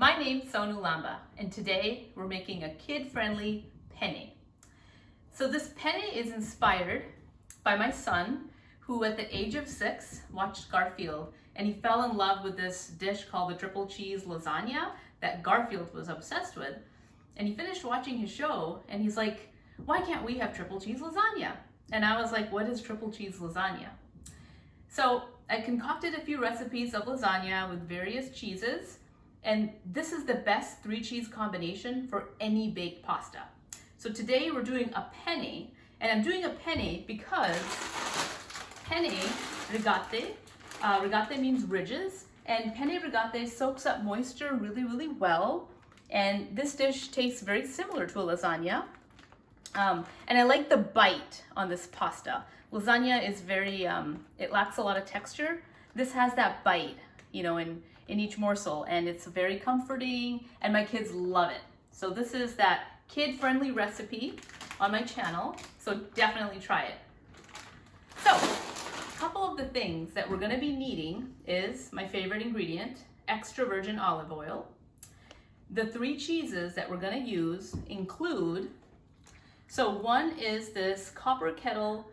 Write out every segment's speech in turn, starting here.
My name's Sonu Lamba, and today we're making a kid-friendly penne. So this penne is inspired by my son, who at the age of 6 watched Garfield, and he fell in love with this dish called the triple cheese lasagna that Garfield was obsessed with. And he finished watching his show, and he's like, why can't we have triple cheese lasagna? And I was like, what is triple cheese lasagna? So I concocted a few recipes of lasagna with various cheeses, and this is the best 3 cheese combination for any baked pasta. So today we're doing a penne, and I'm doing a penne because penne rigate, rigate means ridges, and penne rigate soaks up moisture really well, and this dish tastes very similar to a lasagna. And I like the bite on this pasta. Lasagna is very, it lacks a lot of texture. This has that bite, you know, in each morsel, and it's very comforting, and my kids love it. So this is that kid-friendly recipe on my channel, so definitely try it. So, a couple of the things that we're gonna be needing is my favorite ingredient, extra virgin olive oil. The 3 cheeses that we're gonna use include, so one is this copper kettle,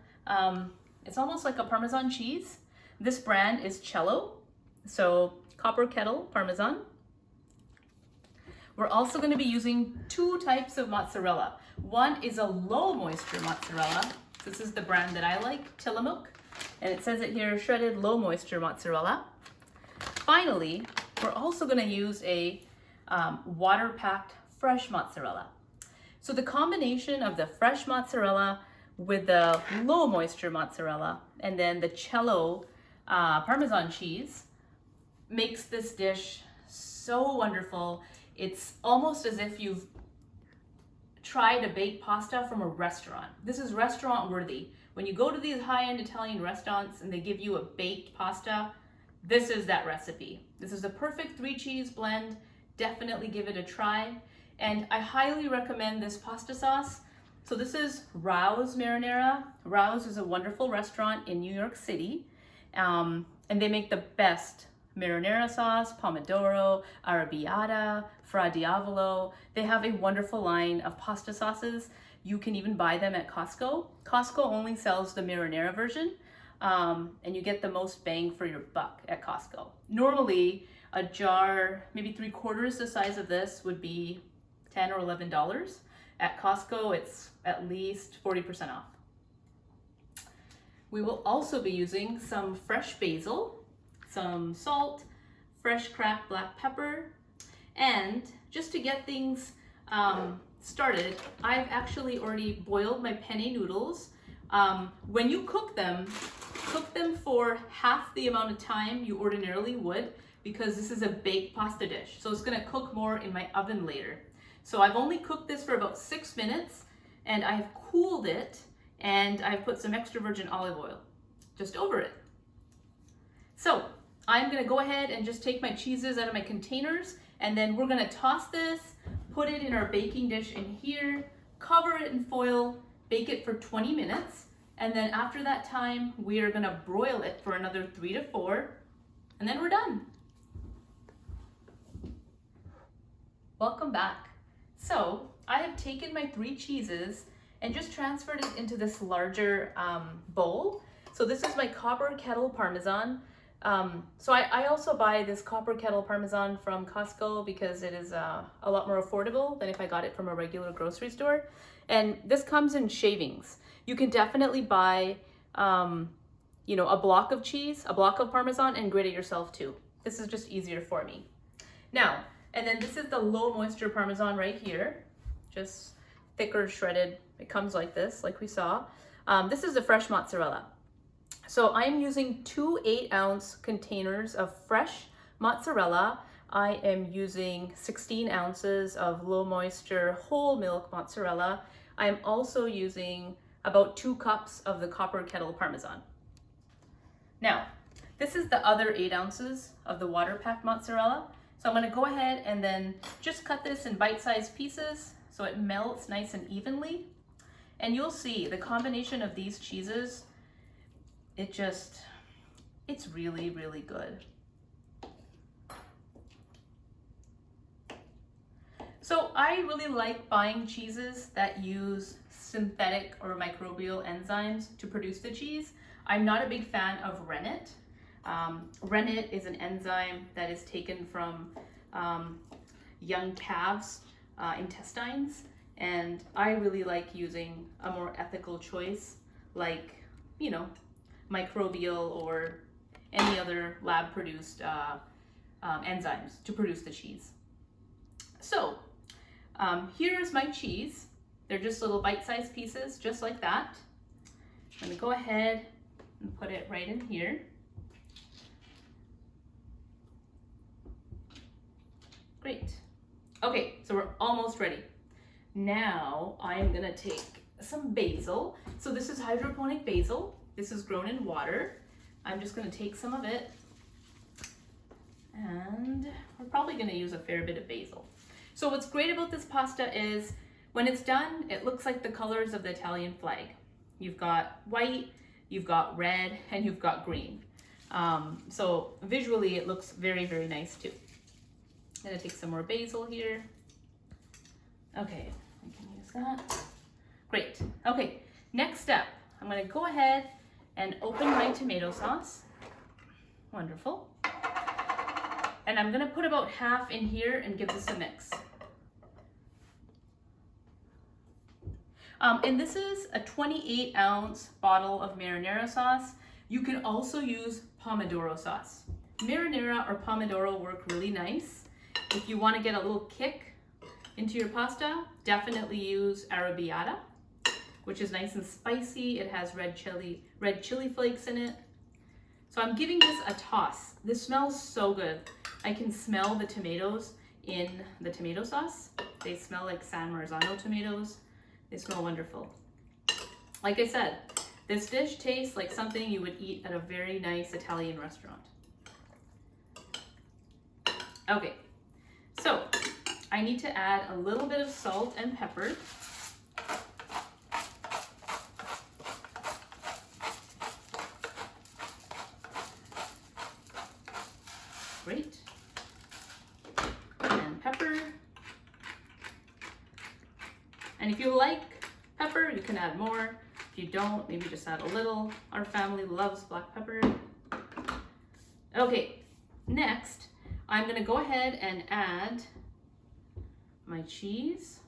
it's almost like a parmesan cheese. This brand is Ciao, so copper kettle parmesan. We're also going to be using 2 types of mozzarella. One is a low moisture mozzarella. This is the brand that I like, Tillamook, and it says it here, shredded low moisture mozzarella. Finally, we're also going to use a water-packed fresh mozzarella. So the combination of the fresh mozzarella with the low moisture mozzarella and then the Ciao Parmesan cheese makes this dish so wonderful. It's almost as if you've tried a baked pasta from a restaurant. This is restaurant worthy. When you go to these high-end Italian restaurants and they give you a baked pasta, this is that recipe. This is a perfect 3 cheese blend. Definitely give it a try. And I highly recommend this pasta sauce. So this is Rao's marinara. Rao's is a wonderful restaurant in New York City. And they make the best marinara sauce, pomodoro, arrabbiata, fra diavolo. They have a wonderful line of pasta sauces. You can even buy them at Costco. Costco only sells the marinara version, and you get the most bang for your buck at Costco. Normally, a jar, maybe 3/4 the size of this, would be $10 or $11. At Costco, it's at least 40% off. We will also be using some fresh basil, some salt, fresh cracked black pepper, and just to get things started, I've actually already boiled my penne noodles. When you cook them for half the amount of time you ordinarily would, because this is a baked pasta dish, so it's gonna cook more in my oven later. So I've only cooked this for about 6 minutes, and I've cooled it, and I've put some extra virgin olive oil just over it. So I'm gonna go ahead and just take my cheeses out of my containers, and then we're gonna toss this, put it in our baking dish in here, cover it in foil, bake it for 20 minutes, and then after that time, we are gonna broil it for another 3 to 4, and then we're done. Welcome back. So I have taken my 3 cheeses and just transferred it into this larger bowl. So this is my copper kettle parmesan. So I also buy this copper kettle parmesan from Costco because it is a lot more affordable than if I got it from a regular grocery store. And this comes in shavings. You can definitely buy, you know, a block of cheese, a block of parmesan, and grate it yourself too. This is just easier for me. Now, and then this is the low moisture parmesan right here, just thicker shredded. It comes like this, like we saw. This is the fresh mozzarella. So I'm using 2 8-ounce containers of fresh mozzarella. I am using 16 ounces of low moisture whole milk mozzarella. I am also using about 2 cups of the copper kettle parmesan. Now, this is the other 8 ounces of the water packed mozzarella. So I'm gonna go ahead and then just cut this in bite-sized pieces so it melts nice and evenly. And you'll see the combination of these cheeses, it's really, really good. So I really like buying cheeses that use synthetic or microbial enzymes to produce the cheese. I'm not a big fan of rennet. Rennet is an enzyme that is taken from young calves' intestines, and I really like using a more ethical choice like, you know, microbial or any other lab-produced enzymes to produce the cheese. So here's my cheese. They're just little bite-sized pieces, just like that. I'm gonna go ahead and put it right in here. Great. Okay, so we're almost ready. Now I'm gonna take some basil. So this is hydroponic basil. This is grown in water. I'm just gonna take some of it, and we're probably gonna use a fair bit of basil. So what's great about this pasta is when it's done, it looks like the colors of the Italian flag. You've got white, you've got red, and you've got green. So visually it looks very, very nice too. I'm gonna take some more basil here. Okay, I can use that. Great. Okay, next step, I'm gonna go ahead and open my tomato sauce. Wonderful. And I'm gonna put about half in here and give this a mix. And this is a 28-ounce bottle of marinara sauce. You can also use pomodoro sauce. Marinara or pomodoro work really nice. If you want to get a little kick into your pasta, definitely use arrabbiata, which is nice and spicy. It has red chili flakes in it. So I'm giving this a toss. This smells so good. I can smell the tomatoes in the tomato sauce. They smell like San Marzano tomatoes. They smell wonderful. Like I said, this dish tastes like something you would eat at a very nice Italian restaurant. Okay, so I need to add a little bit of salt and pepper. Great. And pepper. And if you like pepper, you can add more. If you don't, maybe just add a little. Our family loves black pepper. Okay, next, I'm gonna go ahead and add my cheese.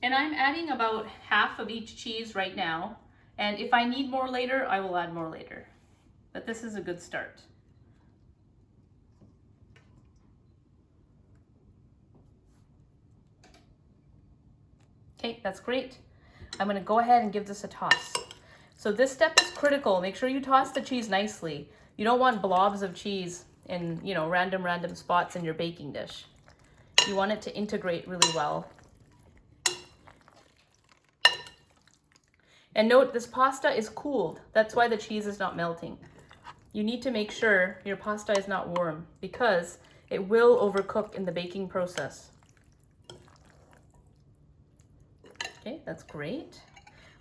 And I'm adding about half of each cheese right now. And if I need more later, I will add more later. But this is a good start. Okay, that's great. I'm gonna go ahead and give this a toss. So this step is critical. Make sure you toss the cheese nicely. You don't want blobs of cheese in, you know, random spots in your baking dish. You want it to integrate really well. And note, this pasta is cooled. That's why the cheese is not melting. You need to make sure your pasta is not warm because it will overcook in the baking process. Okay, that's great.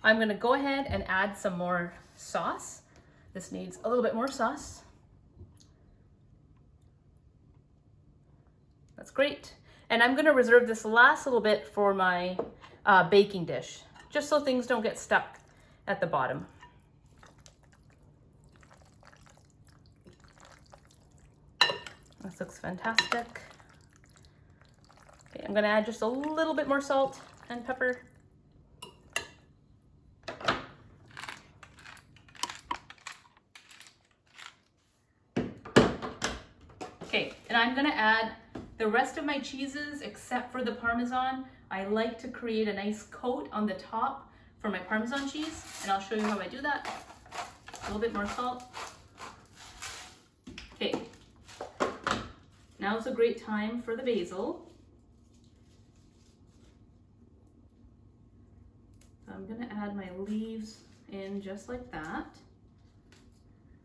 I'm gonna go ahead and add some more sauce. This needs a little bit more sauce. That's great. And I'm gonna reserve this last little bit for my baking dish, just so things don't get stuck at the bottom. This looks fantastic. Okay, I'm gonna add just a little bit more salt and pepper. Okay, and I'm gonna add the rest of my cheeses except for the Parmesan. I like to create a nice coat on the top for my Parmesan cheese, and I'll show you how I do that. A little bit more salt. Okay, now's a great time for the basil. So I'm gonna add my leaves in just like that.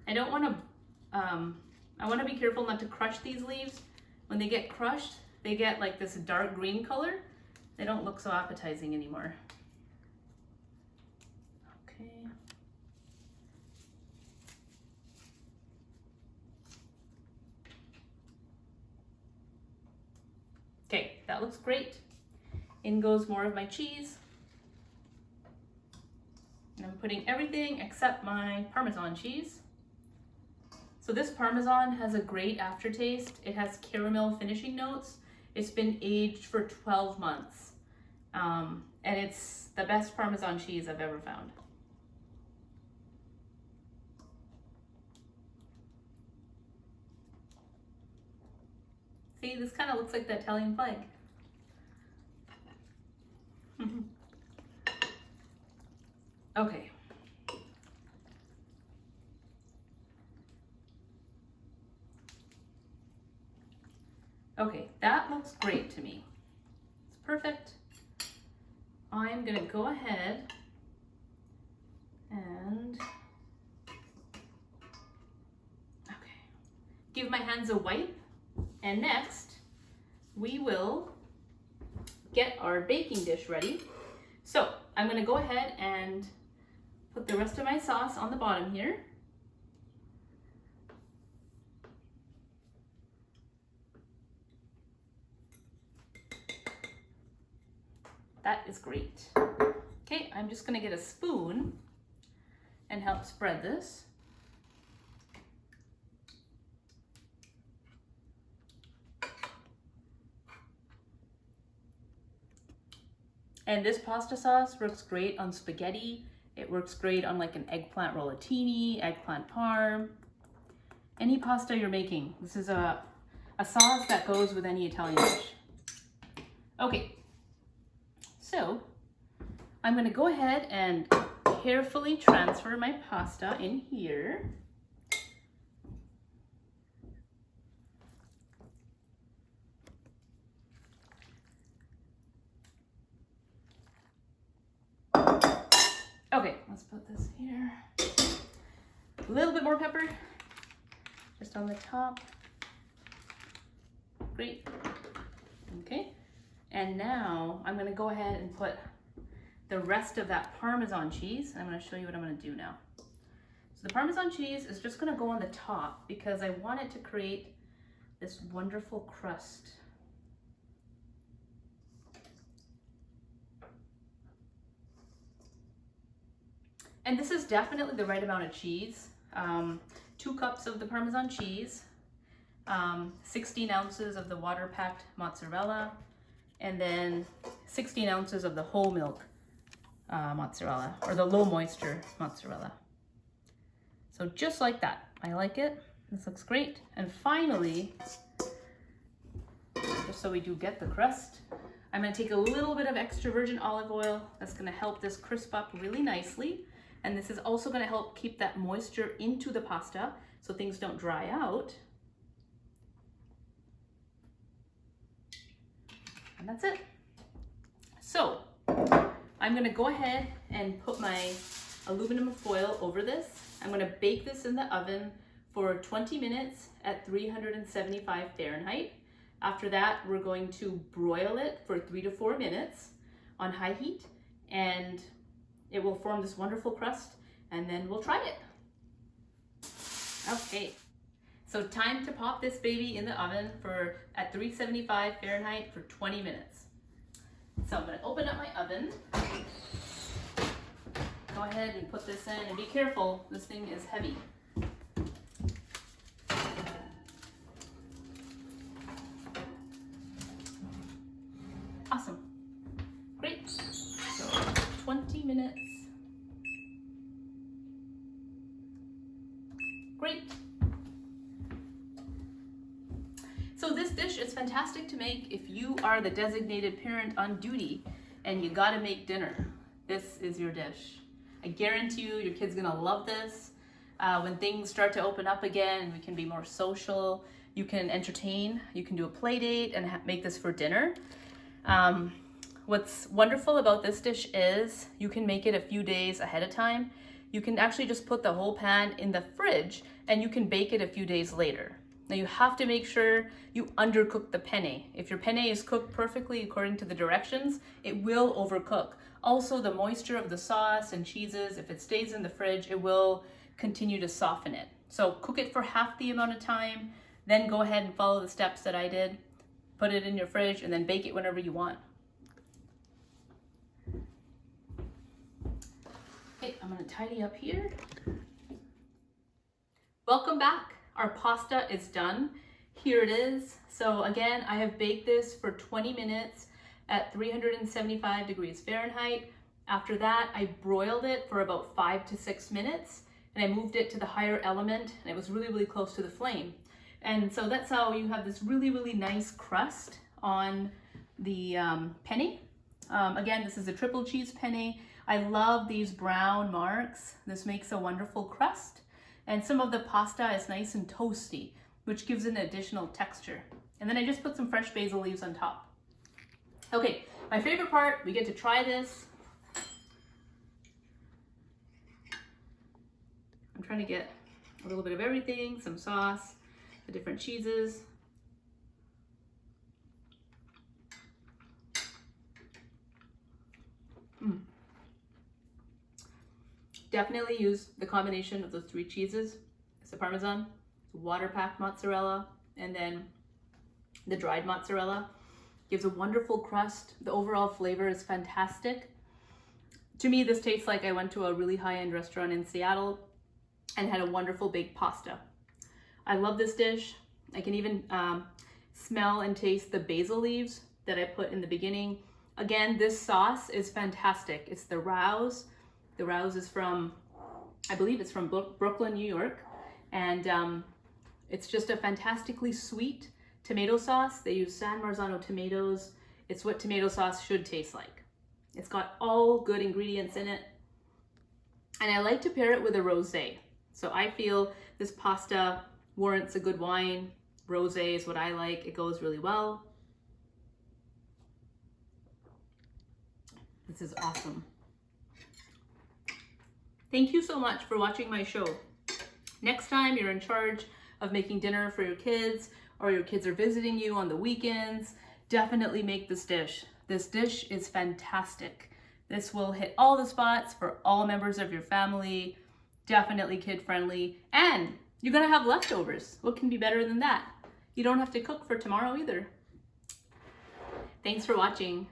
I don't wanna, I wanna be careful not to crush these leaves. When they get crushed, they get like this dark green color. They don't look so appetizing anymore. Okay. Okay, that looks great. In goes more of my cheese. And I'm putting everything except my Parmesan cheese. So this Parmesan has a great aftertaste. It has caramel finishing notes. It's been aged for 12 months. And it's the best Parmesan cheese I've ever found. See, this kind of looks like the Italian flag. Okay. Okay, that looks great to me. It's perfect. I'm gonna go ahead and give my hands a wipe. And next, we will get our baking dish ready. So I'm gonna go ahead and put the rest of my sauce on the bottom here. That is great. Okay, I'm just gonna get a spoon and help spread this. And this pasta sauce works great on spaghetti. It works great on like an eggplant rollatini, eggplant parm, any pasta you're making. This is a sauce that goes with any Italian dish. Okay, so I'm gonna go ahead and carefully transfer my pasta in here. Okay, let's put this here. A little bit more pepper, just on the top. Great. Okay, and now I'm gonna go ahead and put the rest of that Parmesan cheese. I'm gonna show you what I'm gonna do now. So the Parmesan cheese is just gonna go on the top because I want it to create this wonderful crust. And this is definitely the right amount of cheese. 2 cups of the Parmesan cheese, 16 ounces of the water-packed mozzarella, and then 16 ounces of the whole milk mozzarella, or the low moisture mozzarella. So just like that. I like it. This looks great. And finally, just so we do get the crust, I'm gonna take a little bit of extra virgin olive oil. That's gonna help this crisp up really nicely. And this is also gonna help keep that moisture into the pasta so things don't dry out. And that's it. So I'm gonna go ahead and put my aluminum foil over this. I'm gonna bake this in the oven for 20 minutes at 375 Fahrenheit. After that, we're going to broil it for 3 to 4 minutes on high heat, and it will form this wonderful crust, and then we'll try it. Okay, so time to pop this baby in the oven at 375 Fahrenheit for 20 minutes. So I'm gonna open up my oven. Go ahead and put this in, and be careful, this thing is heavy. Awesome, great. So 20 minutes. Great. So this dish is fantastic to make if you are the designated parent on duty and you gotta make dinner. This is your dish. I guarantee you your kid's gonna love this. When things start to open up again and we can be more social, you can entertain, you can do a play date and make this for dinner. What's wonderful about this dish is you can make it a few days ahead of time. You can actually just put the whole pan in the fridge and you can bake it a few days later. Now you have to make sure you undercook the penne. If your penne is cooked perfectly according to the directions, it will overcook. Also, the moisture of the sauce and cheeses, if it stays in the fridge, it will continue to soften it. So cook it for half the amount of time, then go ahead and follow the steps that I did. Put it in your fridge and then bake it whenever you want. Okay, I'm gonna tidy up here. Welcome back. Our pasta is done. Here it is. So again, I have baked this for 20 minutes at 375 degrees Fahrenheit. After that, I broiled it for about 5 to 6 minutes, and I moved it to the higher element, and it was really, really close to the flame. And so that's how you have this really, really nice crust on the penne. Again, this is a triple cheese penne. I love these brown marks. This makes a wonderful crust. And some of the pasta is nice and toasty, which gives an additional texture. And then I just put some fresh basil leaves on top. Okay, my favorite part, we get to try this. I'm trying to get a little bit of everything, some sauce, the different cheeses. Definitely use the combination of those 3 cheeses. It's the parmesan, water-packed mozzarella, and then the dried mozzarella. Gives a wonderful crust. The overall flavor is fantastic. To me, this tastes like I went to a really high-end restaurant in Seattle and had a wonderful baked pasta. I love this dish. I can even smell and taste the basil leaves that I put in the beginning. Again, this sauce is fantastic. It's the Rouse. The Rouse is from, I believe it's from Brooklyn, New York. And it's just a fantastically sweet tomato sauce. They use San Marzano tomatoes. It's what tomato sauce should taste like. It's got all good ingredients in it. And I like to pair it with a rosé. So I feel this pasta warrants a good wine. Rosé is what I like. It goes really well. This is awesome. Thank you so much for watching my show. Next time you're in charge of making dinner for your kids, or your kids are visiting you on the weekends, definitely make this dish. This dish is fantastic. This will hit all the spots for all members of your family. Definitely kid friendly. And you're gonna have leftovers. What can be better than that? You don't have to cook for tomorrow either. Thanks for watching.